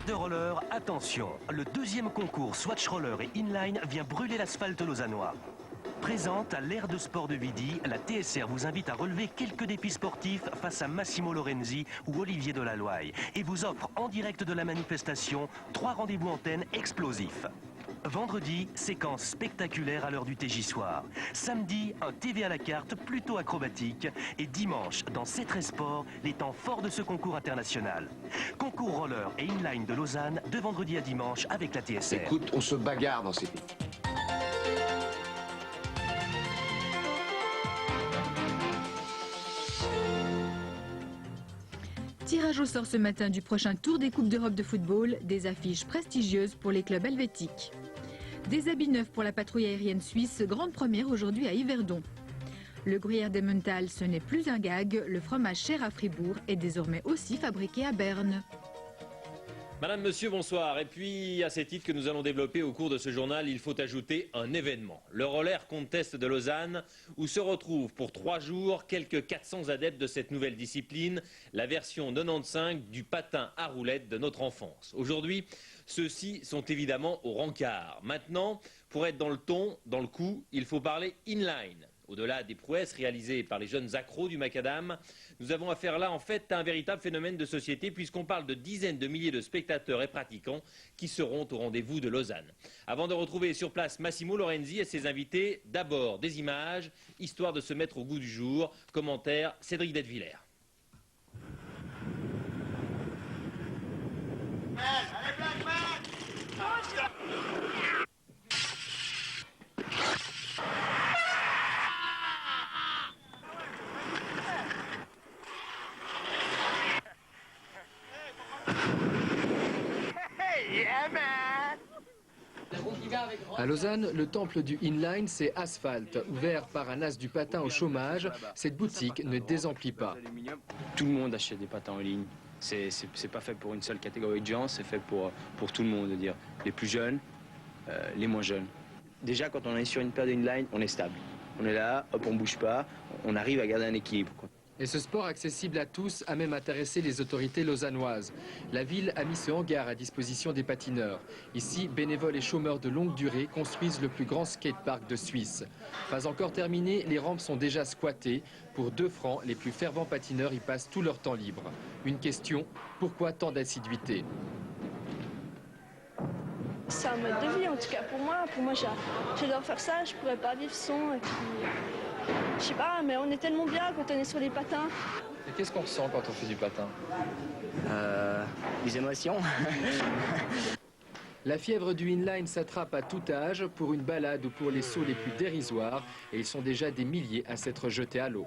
De roller, attention, le deuxième concours Swatch Roller et Inline vient brûler l'asphalte lausannois. Présente à l'ère de sport de Vidi, la TSR vous invite à relever quelques défis sportifs face à Massimo Lorenzi ou Olivier Delalloye et vous offre en direct de la manifestation 3 rendez-vous antennes explosifs. Vendredi, séquence spectaculaire à l'heure du TJ Soir. Samedi, un TV à la carte plutôt acrobatique. Et dimanche, dans C13 Sport, les temps forts de ce concours international. Concours roller et inline de Lausanne, de vendredi à dimanche avec la TSR. Écoute, on se bagarre dans ces pays. Tirage au sort ce matin du prochain Tour des Coupes d'Europe de football, des affiches prestigieuses pour les clubs helvétiques. Des habits neufs pour la patrouille aérienne suisse, grande première aujourd'hui à Yverdon. Le gruyère d'Emmental, ce n'est plus un gag, le fromage cher à Fribourg est désormais aussi fabriqué à Berne. Madame, monsieur, bonsoir. Et puis, à ces titres que nous allons développer au cours de ce journal, il faut ajouter un événement. Le Roller Contest de Lausanne, où se retrouvent pour 3 jours quelques 400 adeptes de cette nouvelle discipline, la version 95 du patin à roulettes de notre enfance. Aujourd'hui, ceux-ci sont évidemment au rencard. Maintenant, pour être dans le ton, dans le coup, il faut parler inline. Au-delà des prouesses réalisées par les jeunes accros du macadam, nous avons affaire là en fait à un véritable phénomène de société puisqu'on parle de dizaines de milliers de spectateurs et pratiquants qui seront au rendez-vous de Lausanne. Avant de retrouver sur place Massimo Lorenzi et ses invités, d'abord des images, histoire de se mettre au goût du jour. Commentaire, Cédric Detwiller. À Lausanne, le temple du inline, c'est Asphalte. Ouvert par un as du patin au chômage, cette boutique ne désemplit pas. Tout le monde achète des patins en ligne. C'est pas fait pour une seule catégorie de gens, c'est fait pour tout le monde, de dire les plus jeunes, les moins jeunes. Déjà, quand on est sur une paire d'inline, on est stable. On est là, hop, on bouge pas, on arrive à garder un équilibre, quoi. Et ce sport accessible à tous a même intéressé les autorités lausannoises. La ville a mis ce hangar à disposition des patineurs. Ici, bénévoles et chômeurs de longue durée construisent le plus grand skatepark de Suisse. Pas encore terminé, les rampes sont déjà squattées. Pour 2 francs, les plus fervents patineurs y passent tout leur temps libre. Une question, pourquoi tant d'assiduité ? C'est un mode de vie en tout cas pour moi. J'adore faire ça, je pourrais pas vivre sans. Et puis, je sais pas, mais on est tellement bien quand on est sur les patins. Et qu'est-ce qu'on ressent quand on fait du patin ? Des émotions. La fièvre du inline s'attrape à tout âge, pour une balade ou pour les sauts les plus dérisoires. Et ils sont déjà des milliers à s'être jetés à l'eau.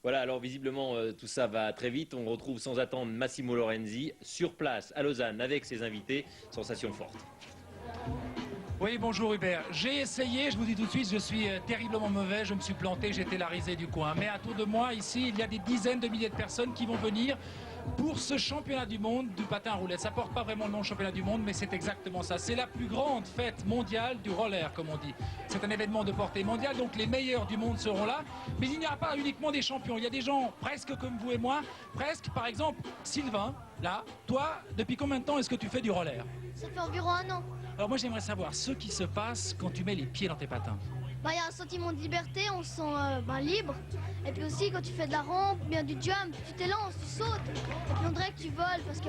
Voilà, alors visiblement tout ça va très vite. On retrouve sans attendre Massimo Lorenzi sur place à Lausanne avec ses invités. Sensation forte. Oui, bonjour Hubert. J'ai essayé, je vous dis tout de suite, je suis terriblement mauvais, je me suis planté, j'étais la risée du coin. Mais autour de moi, ici, il y a des dizaines de milliers de personnes qui vont venir pour ce championnat du monde du patin à roulettes. Ça porte pas vraiment le nom championnat du monde, mais c'est exactement ça. C'est la plus grande fête mondiale du roller, comme on dit. C'est un événement de portée mondiale, donc les meilleurs du monde seront là. Mais il n'y aura pas uniquement des champions. Il y a des gens presque comme vous et moi, presque, par exemple, Sylvain, là. Toi, depuis combien de temps est-ce que tu fais du roller? Ça fait environ 1 an. Alors moi, j'aimerais savoir ce qui se passe quand tu mets les pieds dans tes patins. Il y a un sentiment de liberté, on se sent libre. Et puis aussi, quand tu fais de la rampe, bien du jump, tu t'élances, tu sautes. Et puis on dirait que tu voles parce que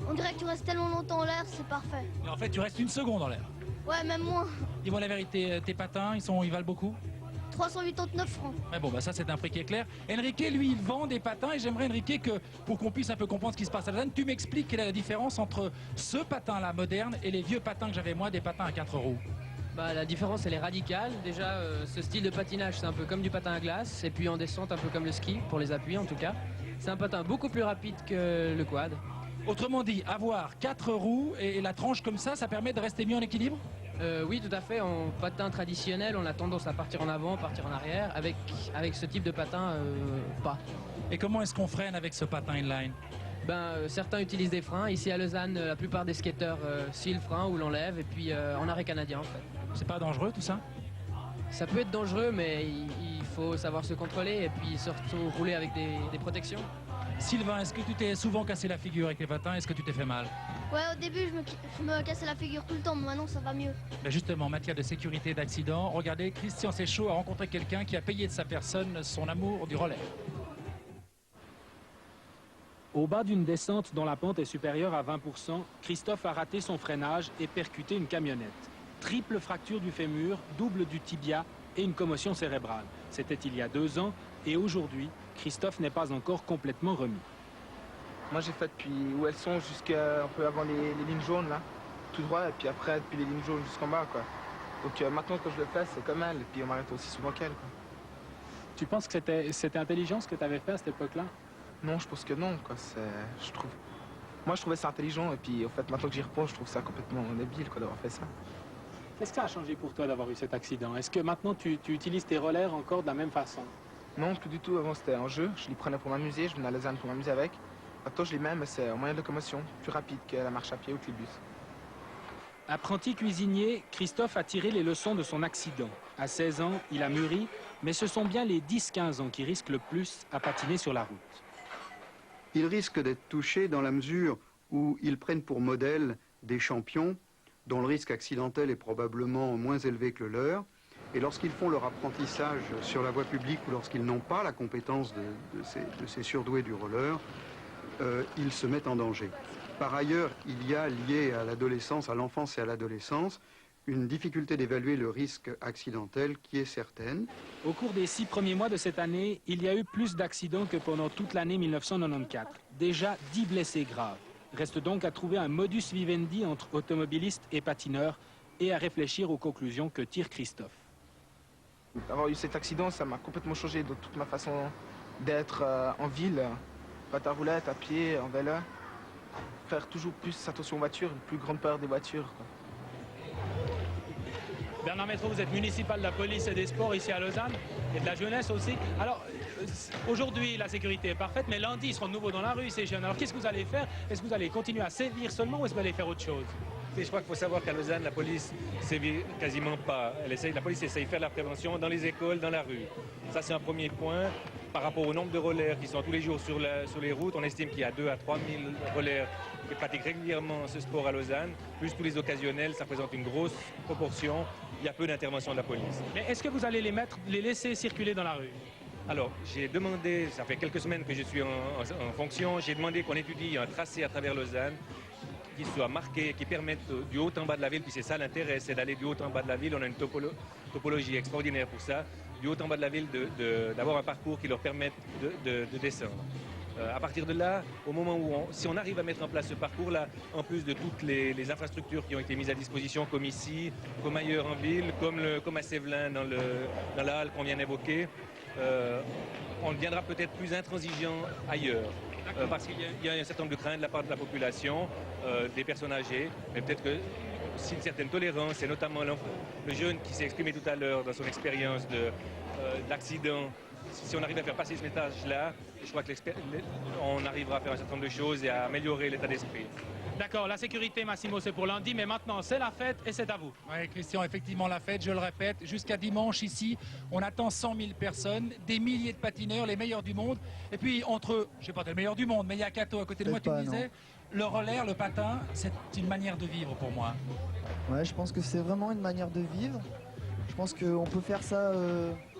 on dirait que tu restes tellement longtemps en l'air, c'est parfait. Et en fait, tu restes 1 seconde en l'air. Ouais, même moins. Dis-moi la vérité, tes patins, ils valent beaucoup? 389 francs. Mais bon, ça c'est un prix qui est clair. Enrique, lui, il vend des patins et j'aimerais, Enrique, que pour qu'on puisse un peu comprendre ce qui se passe à Lausanne, tu m'expliques quelle est la différence entre ce patin-là moderne et les vieux patins que j'avais moi, des patins à 4 roues. La différence elle est radicale. Déjà ce style de patinage c'est un peu comme du patin à glace et puis en descente un peu comme le ski pour les appuis en tout cas. C'est un patin beaucoup plus rapide que le quad. Autrement dit, avoir 4 roues et la tranche comme ça permet de rester mieux en équilibre? Oui, tout à fait. En patin traditionnel, on a tendance à partir en avant, partir en arrière. Avec ce type de patin, pas. Et comment est-ce qu'on freine avec ce patin inline? Certains utilisent des freins. Ici à Lausanne, la plupart des skateurs scient le frein ou l'enlèvent et puis en arrêt canadien en fait. C'est pas dangereux tout ça? Ça peut être dangereux, mais il faut savoir se contrôler et puis surtout rouler avec des protections. Sylvain, est-ce que tu t'es souvent cassé la figure avec les patins? Est-ce que tu t'es fait mal? Ouais, au début, je me cassais la figure tout le temps, mais maintenant, ça va mieux. Ben justement, en matière de sécurité et d'accident, regardez, Christian Séchaud a rencontré quelqu'un qui a payé de sa personne son amour du roller. Au bas d'une descente dont la pente est supérieure à 20%, Christophe a raté son freinage et percuté une camionnette. Triple fracture du fémur, double du tibia et une commotion cérébrale. C'était il y a 2 ans et aujourd'hui, Christophe n'est pas encore complètement remis. Moi j'ai fait depuis où elles sont jusqu'à un peu avant les lignes jaunes là, tout droit, et puis après depuis les lignes jaunes jusqu'en bas quoi. Donc maintenant quand je le fais c'est comme elle, et puis on m'arrête aussi souvent qu'elle. Tu penses que c'était intelligent ce que tu avais fait à cette époque-là? Non, je pense que non quoi. Moi je trouvais ça intelligent, et puis en fait maintenant que j'y repense je trouve ça complètement débile quoi d'avoir fait ça. Qu'est-ce que ça a changé pour toi d'avoir eu cet accident? Est-ce que maintenant tu utilises tes rollers encore de la même façon? Non, plus du tout. Avant c'était un jeu, je les prenais pour m'amuser, je venais à Lausanne pour m'amuser avec. Maintenant je les mets, mais c'est un moyen de locomotion, plus rapide que la marche à pied ou que les bus. Apprenti cuisinier, Christophe a tiré les leçons de son accident. À 16 ans, il a mûri, mais ce sont bien les 10-15 ans qui risquent le plus à patiner sur la route. Ils risquent d'être touchés dans la mesure où ils prennent pour modèle des champions dont le risque accidentel est probablement moins élevé que le leur. Et lorsqu'ils font leur apprentissage sur la voie publique ou lorsqu'ils n'ont pas la compétence de ces surdoués du roller, ils se mettent en danger. Par ailleurs, il y a lié à l'adolescence, à l'enfance et à l'adolescence, une difficulté d'évaluer le risque accidentel qui est certaine. Au cours des 6 premiers mois de cette année, il y a eu plus d'accidents que pendant toute l'année 1994. Déjà 10 blessés graves. Reste donc à trouver un modus vivendi entre automobilistes et patineurs et à réfléchir aux conclusions que tire Christophe. Avoir eu cet accident, ça m'a complètement changé de toute ma façon d'être en ville, patin à roulette, à pied, en vélo. Faire toujours plus attention aux voitures, une plus grande peur des voitures, quoi. Bernard Métro, vous êtes municipal de la police et des sports ici à Lausanne et de la jeunesse aussi. Alors, aujourd'hui, la sécurité est parfaite, mais lundi, ils seront de nouveau dans la rue, ces jeunes. Alors, qu'est-ce que vous allez faire? Est-ce que vous allez continuer à sévir seulement ou est-ce que vous allez faire autre chose? Et je crois qu'il faut savoir qu'à Lausanne, la police ne sévit quasiment pas. La police essaye de faire de la prévention dans les écoles, dans la rue. Ça, c'est un premier point. Par rapport au nombre de rollers qui sont tous les jours sur les routes, on estime qu'il y a 2 à 3 000 rollers qui pratiquent régulièrement ce sport à Lausanne. Plus tous les occasionnels, ça représente une grosse proportion. Il y a peu d'intervention de la police. Mais est-ce que vous allez les laisser circuler dans la rue? Alors, j'ai demandé, ça fait quelques semaines que je suis en fonction, j'ai demandé qu'on étudie un tracé à travers Lausanne qui soit marqué, qui permette du haut en bas de la ville, puis c'est ça l'intérêt, c'est d'aller du haut en bas de la ville. On a une topologie extraordinaire pour ça, du haut en bas de la ville, d'avoir un parcours qui leur permette de descendre. À partir de là, au moment où si on arrive à mettre en place ce parcours-là, en plus de toutes les infrastructures qui ont été mises à disposition, comme ici, comme ailleurs en ville, comme à Sévelin dans la halle qu'on vient d'évoquer, on deviendra peut-être plus intransigeant ailleurs. Parce qu'il y a un certain nombre de craintes de la part de la population, des personnes âgées, mais peut-être que si une certaine tolérance, et notamment le jeune qui s'est exprimé tout à l'heure dans son expérience d'accident, si on arrive à faire passer ce message-là, je crois qu'on arrivera à faire un certain nombre de choses et à améliorer l'état d'esprit. D'accord, la sécurité, Massimo, c'est pour lundi, mais maintenant, c'est la fête et c'est à vous. Oui, Christian, effectivement, la fête, je le répète, jusqu'à dimanche ici, on attend 100 000 personnes, des milliers de patineurs, les meilleurs du monde. Et puis, entre eux, je ne sais pas, t'es le meilleur du monde, mais il y a Cato à côté de moi, tu me disais, le roller, le patin, c'est une manière de vivre pour moi. Ouais, je pense que c'est vraiment une manière de vivre. Je pense qu'on peut faire ça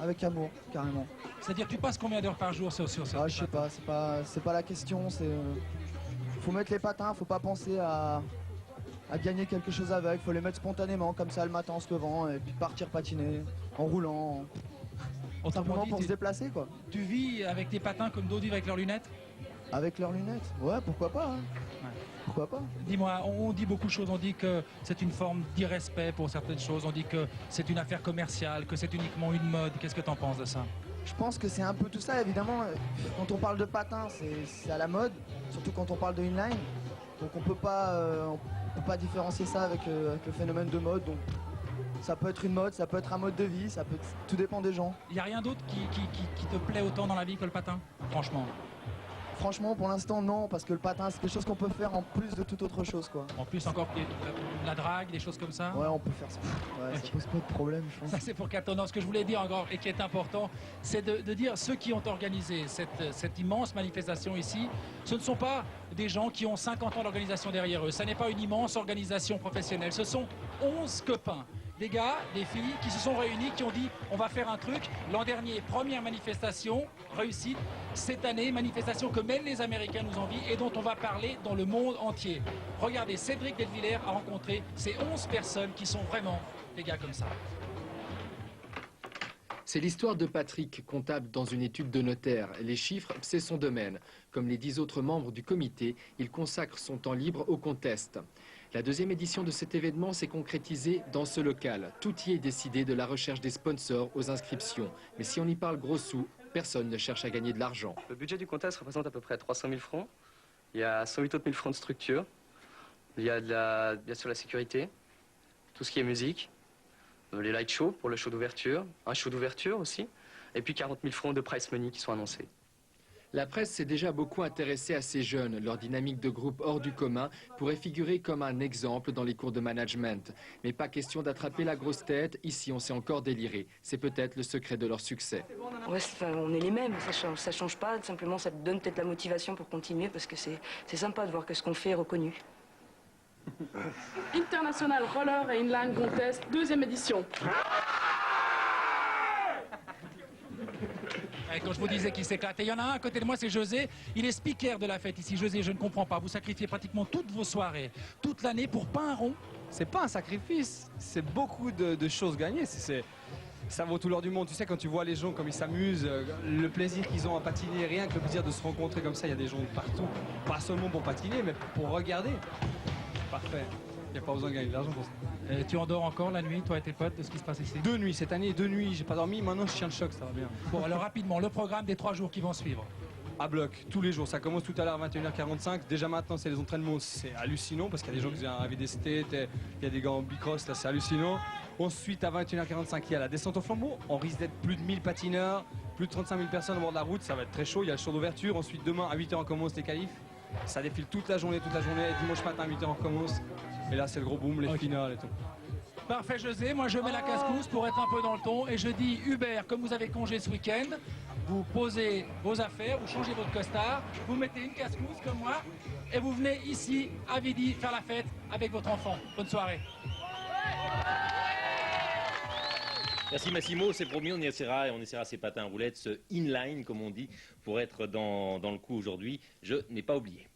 avec amour, carrément. C'est-à-dire, tu passes combien d'heures par jour sur ça? Je sais pas, c'est pas la question, c'est... Faut mettre les patins, faut pas penser à gagner quelque chose avec, faut les mettre spontanément, comme ça le matin en se levant, et puis partir patiner, en roulant, simplement pour se déplacer quoi. Tu vis avec tes patins comme d'autres vivent avec leurs lunettes? Avec leurs lunettes? Ouais, pourquoi pas, hein. Ouais. Pourquoi pas? Dis-moi, on dit beaucoup de choses, on dit que c'est une forme d'irrespect pour certaines choses, on dit que c'est une affaire commerciale, que c'est uniquement une mode, qu'est-ce que tu en penses de ça? Je pense que c'est un peu tout ça, évidemment. Quand on parle de patins, c'est à la mode, surtout quand on parle de inline. Donc on peut pas différencier ça avec le phénomène de mode. Donc ça peut être une mode, ça peut être un mode de vie, tout dépend des gens. Il n'y a rien d'autre qui te plaît autant dans la vie que le patin, franchement? Franchement, pour l'instant, non, parce que le patin, c'est quelque chose qu'on peut faire en plus de toute autre chose, quoi. En plus, encore la drague, des choses comme ça. Ouais, on peut faire ça. Ouais, ça pose pas de problème, je pense. Ça, c'est pour Caton. Non, ce que je voulais dire encore, et qui est important, c'est de dire ceux qui ont organisé cette immense manifestation ici, ce ne sont pas des gens qui ont 50 ans d'organisation derrière eux. Ça n'est pas une immense organisation professionnelle. Ce sont 11 copains. Des gars, des filles qui se sont réunis, qui ont dit on va faire un truc. L'an dernier, première manifestation, réussite. Cette année, manifestation que même les Américains nous envient et dont on va parler dans le monde entier. Regardez, Cédric Delvillers a rencontré ces 11 personnes qui sont vraiment des gars comme ça. C'est l'histoire de Patrick, comptable dans une étude de notaire. Les chiffres, c'est son domaine. Comme les 10 autres membres du comité, il consacre son temps libre au contest. La deuxième édition de cet événement s'est concrétisée dans ce local. Tout y est décidé de la recherche des sponsors aux inscriptions. Mais si on y parle gros sous, personne ne cherche à gagner de l'argent. Le budget du contest représente à peu près 300 000 francs. Il y a 108 autres 1000 francs de structure. Il y a bien sûr la sécurité, tout ce qui est musique, les light shows pour le show d'ouverture, un show d'ouverture aussi, et puis 40 000 francs de prize money qui sont annoncés. La presse s'est déjà beaucoup intéressée à ces jeunes. Leur dynamique de groupe hors du commun pourrait figurer comme un exemple dans les cours de management. Mais pas question d'attraper la grosse tête. Ici, on s'est encore déliré. C'est peut-être le secret de leur succès. Ouais, on est les mêmes, ça change pas. Simplement, ça te donne peut-être la motivation pour continuer parce que c'est sympa de voir que ce qu'on fait est reconnu. International Roller et Inline Contest, deuxième édition. Et quand je vous disais qu'il s'éclatait, il y en a un à côté de moi, c'est José. Il est speaker de la fête ici. José, je ne comprends pas. Vous sacrifiez pratiquement toutes vos soirées, toute l'année pour pas un rond. C'est pas un sacrifice, c'est beaucoup de choses gagnées. Ça vaut tout l'or du monde. Tu sais, quand tu vois les gens comme ils s'amusent, le plaisir qu'ils ont à patiner, rien que le plaisir de se rencontrer comme ça, il y a des gens de partout. Pas seulement pour patiner, mais pour regarder. Parfait. Il n'y a pas besoin de gagner de l'argent pour ça. Tu endors encore la nuit, toi et tes potes, de ce qui se passe ici? 2 nuits, cette année, 2 nuits, j'ai pas dormi, maintenant je tiens le choc, ça va bien. Bon, alors rapidement, le programme des 3 jours qui vont suivre. À bloc, tous les jours, ça commence tout à l'heure à 21h45. Déjà maintenant, c'est les entraînements, c'est hallucinant parce qu'il y a des gens qui viennent arriver des states, il y a des gars en bicross, là c'est hallucinant. Ensuite, à 21h45, il y a la descente au flambeau. On risque d'être plus de 1000 patineurs, plus de 35 000 personnes au bord de la route, ça va être très chaud. Il y a le show d'ouverture. Ensuite, demain à 8h, on commence les qualifs. Ça défile toute la journée. Dimanche matin à 8h, on commence. Et là, c'est le gros boom, les finales et tout. Parfait, José. Moi, je mets la casse-cousse pour être un peu dans le ton. Et je dis, Hubert, comme vous avez congé ce week-end, vous posez vos affaires, vous changez votre costard, vous mettez une casse-cousse comme moi, et vous venez ici, à Vidi, faire la fête avec votre enfant. Bonne soirée. Merci Massimo, c'est promis, on essaiera ces patins à roulettes, ce inline comme on dit, pour être dans le coup aujourd'hui. Je n'ai pas oublié.